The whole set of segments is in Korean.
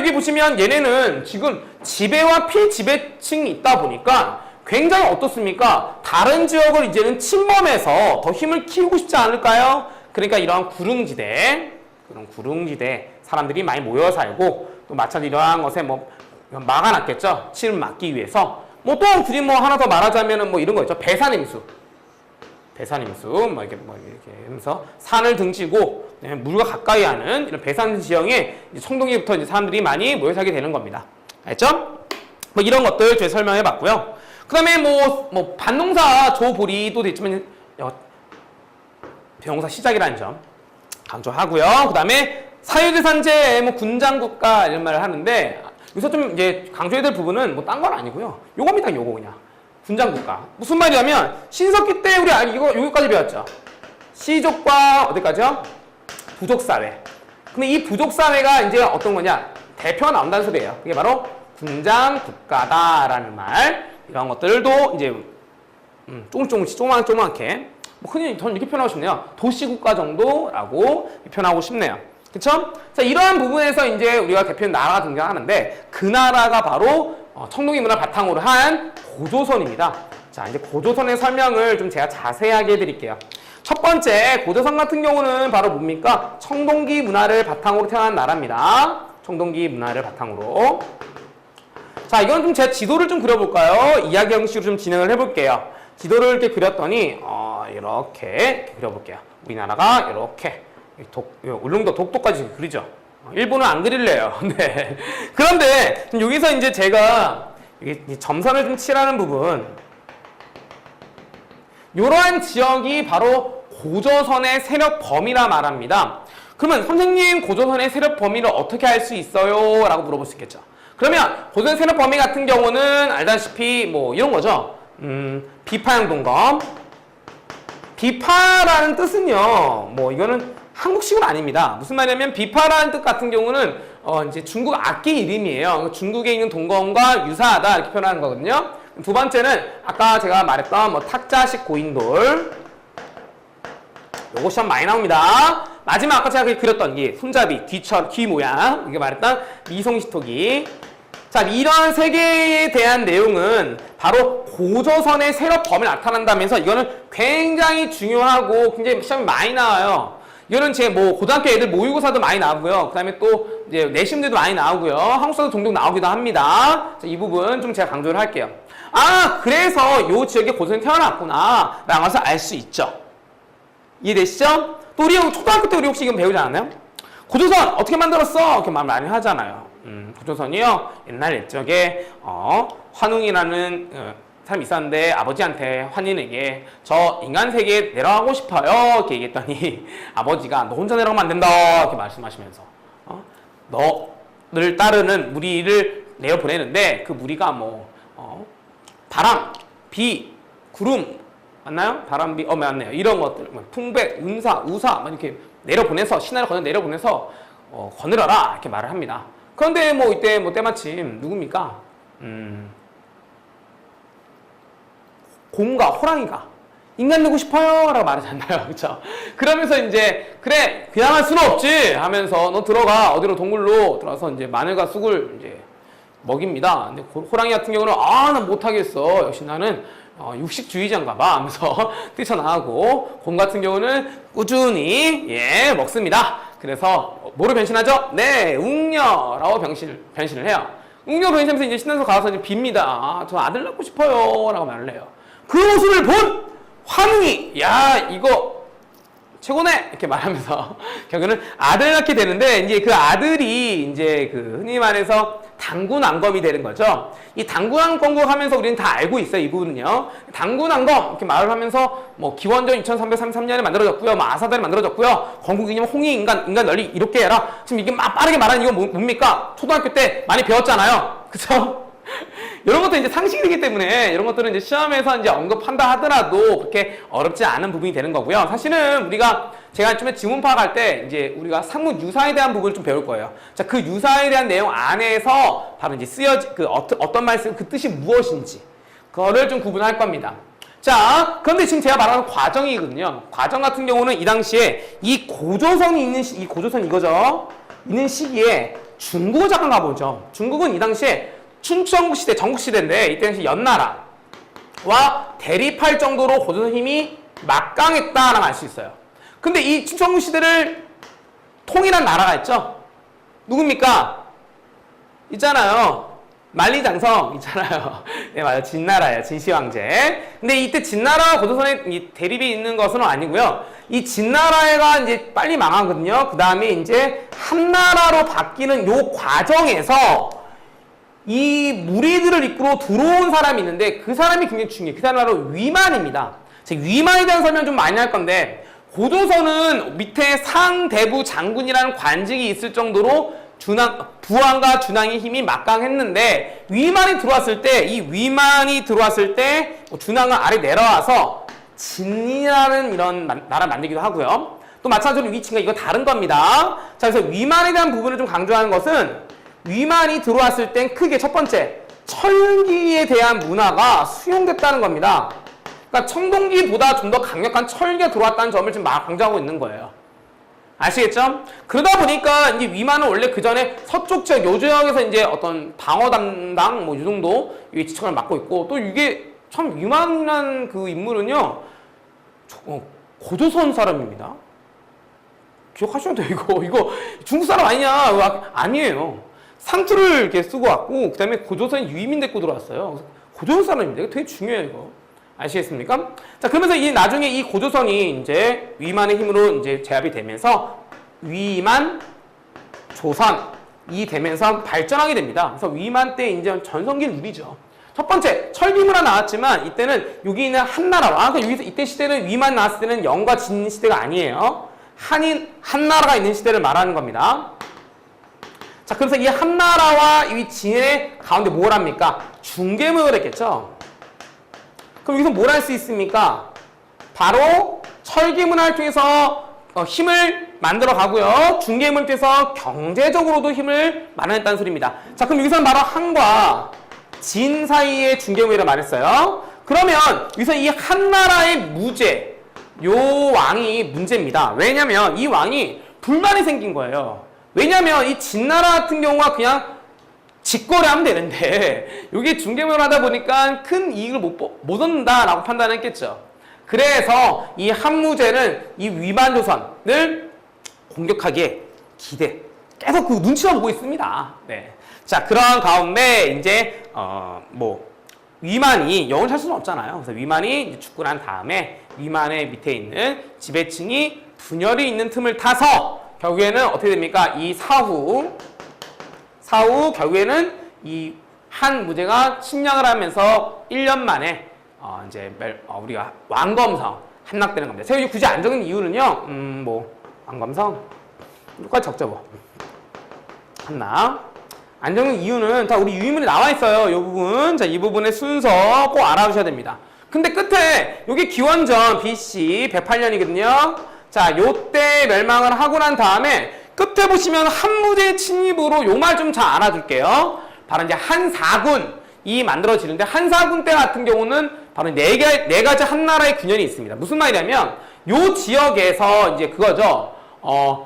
여기 보시면 얘네는 지금 지배와 피지배층이 있다 보니까 굉장히 어떻습니까? 다른 지역을 이제는 침범해서 더 힘을 키우고 싶지 않을까요? 그러니까 이러한 구릉지대, 그런 구릉지대 사람들이 많이 모여 살고 또 마찬가지로 이러한 것에 뭐 막아놨겠죠. 침을 막기 위해서. 뭐 또 굳이 뭐 하나 더 말하자면은 뭐 이런 거 있죠. 배산임수. 배산임수 뭐 이렇게 하면서 산을 등지고 물과 가까이 하는 이런 배산 지형에 청동기부터 이제 사람들이 많이 모여 살게 되는 겁니다. 알죠? 뭐 이런 것들 저희 설명해 봤고요. 그 다음에 뭐 반농사 조보리도 됐지만 병사 시작이라는 점 강조하고요. 그 다음에 사유재산제, 뭐 군장국가 이런 말을 하는데 여기서 좀 이제 강조해야 될 부분은 뭐 딴 건 아니고요. 요겁니다, 요거 그냥. 군장국가. 무슨 말이냐면 신석기 때 우리 이거 여기까지 배웠죠. 시족과 어디까지요? 부족사회. 근데 이 부족사회가 이제 어떤 거냐? 대표가 나온다는 소리예요. 그게 바로 군장국가다라는 말. 이런 것들도 이제 조금씩 조그맣게 뭐 흔히 저는 이렇게 표현하고 싶네요. 도시국가 정도라고 표현하고 싶네요. 그쵸? 자, 이러한 부분에서 이제 우리가 대표는 나라가 등장하는데 그 나라가 바로 청동기 문화를 바탕으로 한 고조선입니다. 자, 이제 고조선의 설명을 좀 제가 자세하게 해드릴게요. 첫 번째, 고조선 같은 경우는 바로 뭡니까? 청동기 문화를 바탕으로 태어난 나라입니다. 청동기 문화를 바탕으로. 자, 이건 좀 제가 지도를 좀 그려볼까요? 이야기 형식으로 좀 진행을 해볼게요. 지도를 이렇게 그렸더니, 이렇게 그려볼게요. 우리나라가 이렇게. 울릉도 독도까지 그리죠. 일본은 안 그릴래요. 네. 그런데 여기서 이제 제가 점선을 좀 칠하는 부분, 이러한 지역이 바로 고조선의 세력 범위라 말합니다. 그러면 선생님 고조선의 세력 범위를 어떻게 알 수 있어요? 라고 물어볼 수 있겠죠. 그러면 고조선 세력 범위 같은 경우는 알다시피 뭐 이런 거죠. 비파양 동검. 비파라는 뜻은요, 뭐 이거는 한국식은 아닙니다. 무슨 말이냐면 비파라는 뜻 같은 경우는 이제 중국 악기 이름이에요. 중국에 있는 동검과 유사하다 이렇게 표현하는 거거든요. 두 번째는 아까 제가 말했던 뭐 탁자식 고인돌. 요거 시험 많이 나옵니다. 마지막 아까 제가 그렸던 이 손잡이 귀 모양 이게 말했던 미송시토기. 자, 이러한 세 개에 대한 내용은 바로 고조선의 세력 범위를 나타난다면서 이거는 굉장히 중요하고 굉장히 시험이 많이 나와요. 이거는 제 뭐 고등학교 애들 모의고사도 많이 나오고요. 그 다음에 또 이제 내신들도 많이 나오고요. 한국사도 종종 나오기도 합니다. 자, 이 부분 좀 제가 강조를 할게요. 아, 그래서 요 지역에 고조선이 태어났구나 라는 것을 알 수 있죠. 이해되시죠? 또 우리 초등학교 때 우리 혹시 이건 배우지 않았나요? 고조선 어떻게 만들었어? 이렇게 말 많이 하잖아요. 고조선이요, 옛날 옛적에 환웅이라는 사람이 있었는데 아버지한테 환인에게 저 인간 세계에 내려가고 싶어요 이렇게 얘기했더니 아버지가 너 혼자 내려가면 안 된다 이렇게 말씀하시면서 너를 따르는 무리를 내려보내는데 그 무리가 뭐 바람, 비, 구름 맞나요? 바람, 비, 맞네요. 이런 것들 풍백, 운사, 우사 막 이렇게 내려보내서 신하를 건너 내려보내서 거느려라 이렇게 말을 합니다. 그런데 뭐 이때 뭐 때마침 누굽니까? 곰과 호랑이가 인간 되고 싶어요 라고 말하잖아요. 그쵸? 그러면서 이제 그래 그냥 할 수는 없지 하면서 너 들어가 어디로 동굴로 들어가서 이제 마늘과 쑥을 이제 먹입니다. 근데 호랑이 같은 경우는 난 못하겠어. 역시 나는 육식주의자인가 봐 하면서 뛰쳐나가고 곰 같은 경우는 꾸준히 먹습니다. 그래서 뭐로 변신하죠? 네, 웅녀라고 변신을 해요. 웅녀 변신하면서 이제 신나서 가서 이제 빕니다. 저 아들 낳고 싶어요 라고 말을 해요. 그 모습을 본 환웅이 야 이거 최고네 이렇게 말하면서 결국은 아들 낳게 되는데 이제 그 아들이 이제 그 흔히 말해서 당군왕검이 되는 거죠. 이 당군왕검 하면서 우리는 다 알고 있어요. 이 부분은요. 당군왕검 이렇게 말을 하면서 뭐 기원전 2333년에 만들어졌고요. 뭐 아사단이 만들어졌고요. 건국이냐면 홍익 인간 널리 이렇게 해라. 지금 이게 막 빠르게 말하는 이건 뭡니까? 초등학교 때 많이 배웠잖아요. 그쵸? 이런 것도 이제 상식이기 때문에 이런 것들은 이제 시험에서 이제 언급한다 하더라도 그렇게 어렵지 않은 부분이 되는 거고요. 사실은 우리가 제가 좀 지문 파악할 때 이제 우리가 상문 유사에 대한 부분을 좀 배울 거예요. 자, 그 유사에 대한 내용 안에서 바로 이제 쓰여진 어떤 말씀 그 뜻이 무엇인지 그거를 좀 구분할 겁니다. 자, 그런데 지금 제가 말하는 과정이거든요. 과정 같은 경우는 이 당시에 이 고조선이 있는 이 고조선 이거죠. 있는 시기에 중국을 잠깐 가보죠. 중국은 이 당시에 춘추전국 시대, 전국시대인데 이 당시 연나라와 대립할 정도로 고조선 힘이 막강했다라고 알 수 있어요. 근데 이 춘추전국 시대를 통일한 나라가 있죠? 누굽니까? 있잖아요. 만리장성 있잖아요. 네, 맞아요. 진나라예요. 진시황제. 근데 이때 진나라와 고조선의 이 대립이 있는 것은 아니고요. 이 진나라가 이제 빨리 망하거든요. 그 다음에 이제 한나라로 바뀌는 요 과정에서 이 무리들을 이끌어 들어온 사람이 있는데 그 사람이 굉장히 중요해요. 그 사람이 바로 위만입니다. 제가 위만에 대한 설명 좀 많이 할 건데 고조선은 밑에 상대부 장군이라는 관직이 있을 정도로 부왕과 준왕의 힘이 막강했는데 위만이 들어왔을 때 준왕은 아래 내려와서 진이라는 이런 나라를 만들기도 하고요. 또 마찬가지로 위치가 이거 다른 겁니다. 자, 그래서 위만에 대한 부분을 좀 강조하는 것은 위만이 들어왔을 땐 크게 첫 번째 철기에 대한 문화가 수용됐다는 겁니다. 그러니까 청동기보다 좀 더 강력한 철기가 들어왔다는 점을 지금 강조하고 있는 거예요. 아시겠죠? 그러다 보니까 이제 위만은 원래 그 전에 서쪽 지역, 요 지역에서 이제 어떤 방어 담당 뭐 이 정도 이 지청을 맡고 있고 또 이게 참 위만이라는 그 인물은요 고조선 사람입니다. 기억하셔야 돼요. 이거 중국 사람 아니냐? 아니에요. 상투를 이렇게 쓰고 왔고 그 다음에 고조선 유이민 데리고 들어왔어요. 고조선 사람입니다. 이거 되게 중요해요. 이거. 아시겠습니까? 자, 그러면서 나중에 이 고조선이 이제 위만의 힘으로 이제 제압이 되면서 위만, 조선 이 되면서 발전하게 됩니다. 그래서 위만 때 이제 전성기를 누리죠. 첫 번째 철기문화 나왔지만 이때는 여기 있는 한나라와 그러니까 여기서 이때 시대는 위만 나왔을 때는 영과 진 시대가 아니에요. 한나라가 있는 시대를 말하는 겁니다. 자, 그래서 이 한나라와 이 진의 가운데 뭘 합니까? 중개무역을 했겠죠. 그럼 여기서 뭘 할 수 있습니까? 바로 철기문화를 통해서 힘을 만들어 가고요. 중개문을 통해서 경제적으로도 힘을 마련했다는 소리입니다. 자, 그럼 여기서는 바로 한과 진 사이의 중개무역이라고 말했어요. 그러면 여기서 이 한나라의 무제, 요 왕이 문제입니다. 왜냐면 이 왕이 불만이 생긴 거예요. 왜냐면 이 진나라 같은 경우가 그냥 직거래하면 되는데 여기 중개무역을 하다 보니까 큰 이익을 못 얻는다라고 판단했겠죠. 그래서 이 한무제는 이 위만조선을 공격하기에 계속 그 눈치가 보고 있습니다. 네. 자, 그런 가운데 이제 위만이 영을 살 수는 없잖아요. 그래서 위만이 이제 죽고 난 다음에 위만의 밑에 있는 지배층이 분열이 있는 틈을 타서 결국에는 어떻게 됩니까? 이 사후 결국에는 이 한무제가 침략을 하면서 1년 만에 이제 우리가 왕검성 함락되는 겁니다. 제가 굳이 안 적은 이유는요. 왕검성 여기까지 적죠 뭐. 함락 안 적는 이유는 자, 우리 유인물에 나와 있어요. 이 부분. 자, 이 부분의 순서 꼭 알아두셔야 됩니다. 근데 끝에 여기 기원전 BC 108년이거든요. 자, 요때 멸망을 하고 난 다음에 끝에 보시면 한무제 침입으로 요 말 좀 잘 알아둘게요. 바로 이제 한사군이 만들어지는데 한사군 때 같은 경우는 바로 네 가지 한나라의 균열이 있습니다. 무슨 말이냐면 요 지역에서 이제 그거죠.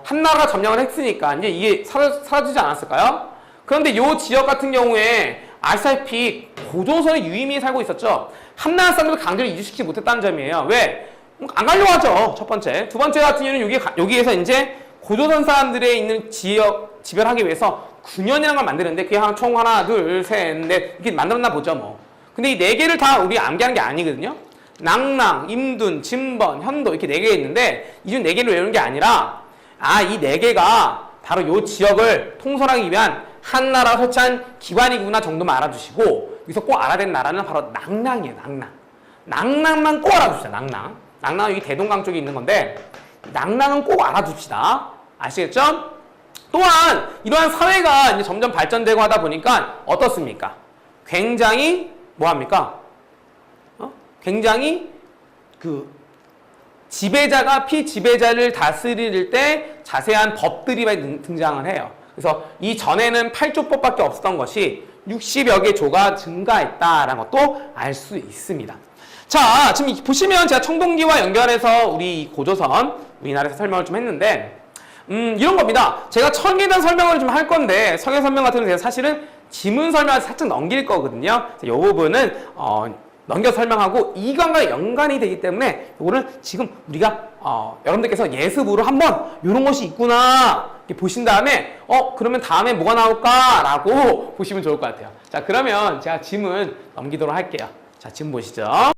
한나라가 점령을 했으니까 이제 이게 사라지지 않았을까요? 그런데 요 지역 같은 경우에 아시다시피 고조선의 유임이 살고 있었죠. 한나라 사람들을 강제로 이주시키지 못했다는 점이에요. 왜? 안 가려고 하죠. 첫 번째. 두 번째 같은 경우는 여기에서 이제 고조선 사람들의 있는 지역 지배하기 위해서 군현이라는 걸 만드는데 그게 총 하나, 둘, 셋, 넷 이렇게 만들었나 보죠 뭐. 근데 이 네 개를 다 우리 암기하는 게 아니거든요. 낭랑, 임둔, 진번, 현도 이렇게 네 개 있는데 이 중 네 개를 외우는 게 아니라 이 네 개가 바로 요 지역을 통솔하기 위한 한나라가 설치한 기관이구나 정도만 알아두시고 여기서 꼭 알아야 되는 나라는 바로 낭랑이에요. 낭랑만 꼭 알아두시다. 낭랑은 여기 대동강 쪽에 있는 건데 낭랑은 꼭 알아둡시다. 아시겠죠? 또한 이러한 사회가 이제 점점 발전되고 하다 보니까 어떻습니까? 굉장히 뭐합니까? 굉장히 그 지배자가 피지배자를 다스릴 때 자세한 법들이 많이 등장을 해요. 그래서 이 전에는 8조법밖에 없었던 것이 60여 개 조가 증가했다라는 것도 알 수 있습니다. 자, 지금 보시면 제가 청동기와 연결해서 우리 고조선, 우리나라에서 설명을 좀 했는데 이런 겁니다. 제가 척에 대한 설명을 좀 할 건데, 척의 설명 같은 경우는 제가 사실은 지문 설명을 살짝 넘길 거거든요. 이 부분은, 넘겨 설명하고 이관과 연관이 되기 때문에 이거는 지금 우리가 여러분들께서 예습으로 한번 이런 것이 있구나 이렇게 보신 다음에 그러면 다음에 뭐가 나올까라고 보시면 좋을 것 같아요. 자, 그러면 제가 지문 넘기도록 할게요. 자, 지문 보시죠.